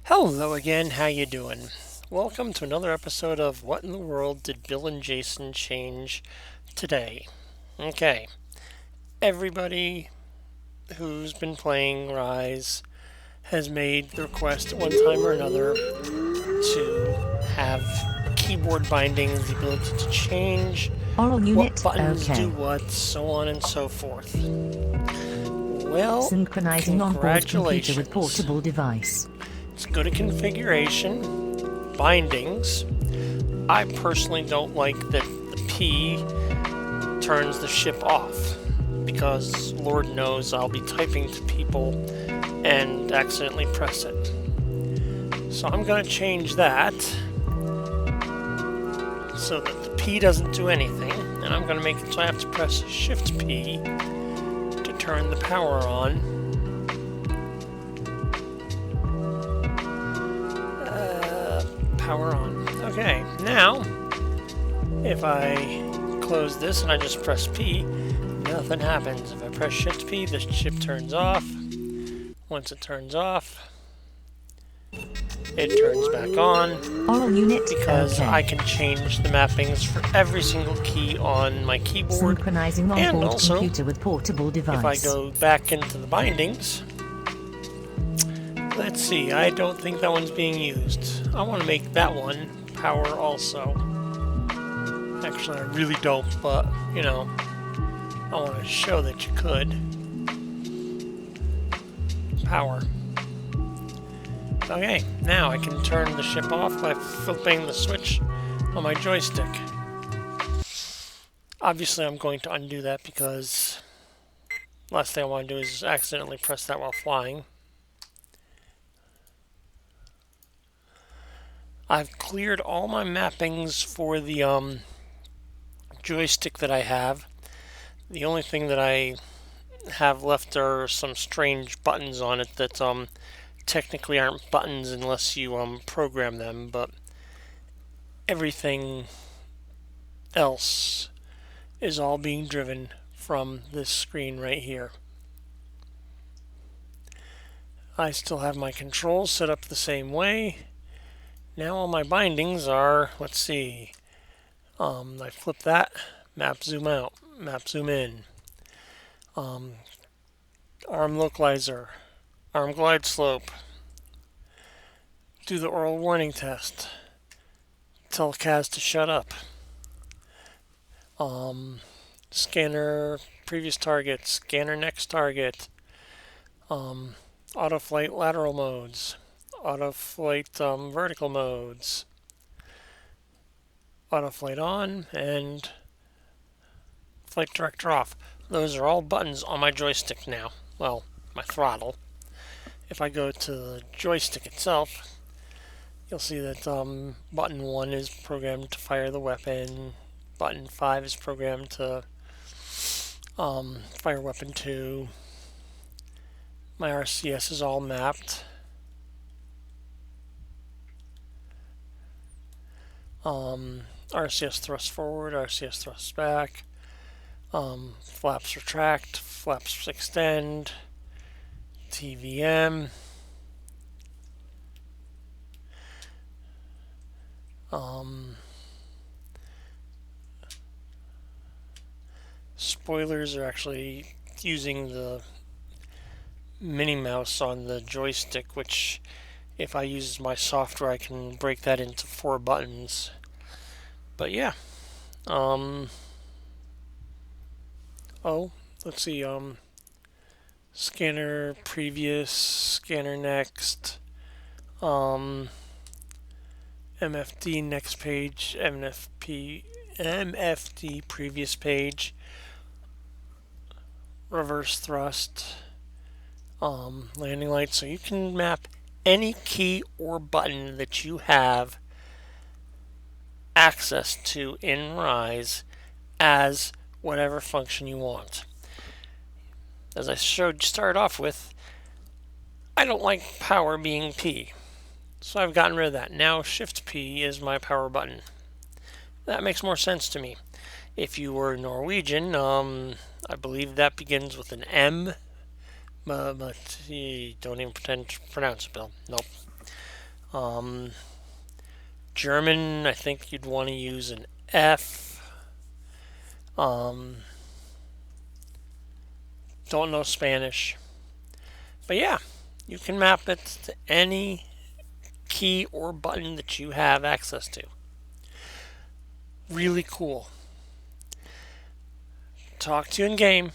Hello again, how you doing? Welcome to another episode of What in the World Did Bill and Jason Change Today? Okay, everybody who's been playing Rise has made the request at one time or another to have keyboard bindings, the ability to change Oral what unit, buttons do okay. what, so on and so forth. Well, Synchronizing onboard computer with congratulations. portable device. Let's go to configuration, bindings. I personally don't like that the P turns the ship off because Lord knows I'll be typing to people and accidentally press it. So I'm going to change that so that the P doesn't do anything, and I'm going to make it so I have to press Shift P to turn the power on. Power on. Okay, now if I close this and I just press P, nothing happens. If I press Shift P, the ship turns off. Once it turns off, it turns back on Oral unit, because okay. I can change the mappings for every single key on my keyboard. Synchronizing And onboard also, computer with portable if I device. go back into the bindings, let's see, I don't think that one's being used. I want to make that one power also. Actually, I really don't, but, you know, I want to show that you could. Power. Okay, now I can turn the ship off by flipping the switch on my joystick. Obviously, I'm going to undo that because last thing I want to do is accidentally press that while flying. I've cleared all my mappings for the joystick that I have. The only thing that I have left are some strange buttons on it that technically aren't buttons unless you program them, but everything else is all being driven from this screen right here. I still have my controls set up the same way. Now all my bindings are, let's see, I flip that, map zoom out, map zoom in, arm localizer, arm glide slope, do the oral warning test, tell CAS to shut up, scanner previous target, scanner next target, auto flight lateral modes, auto flight vertical modes, auto flight on, and flight director off. Those are all buttons on my joystick now. Well, my throttle. If I go to the joystick itself, you'll see that button 1 is programmed to fire the weapon. Button 5 is programmed to fire weapon 2. My RCS is all mapped. RCS thrust forward, RCS thrust back. Flaps retract, flaps extend, TVM. Spoilers are actually using the mini mouse on the joystick, which if I use my software I can break that into 4 buttons. But yeah. Oh, let's see, scanner previous, scanner next, MFD next page, MFD previous page, reverse thrust, landing light. So you can map any key or button that you have access to in Rise as whatever function you want. As I started off with, I don't like power being P, so I've gotten rid of that. Now Shift P is my power button. That makes more sense to me. If you were Norwegian, I believe that begins with an M, but don't even pretend to pronounce it, Bill. Nope. Um, German, I think you'd want to use an F. Um, don't know Spanish. But yeah, you can map it to any key or button that you have access to. Really cool. Talk to you in game.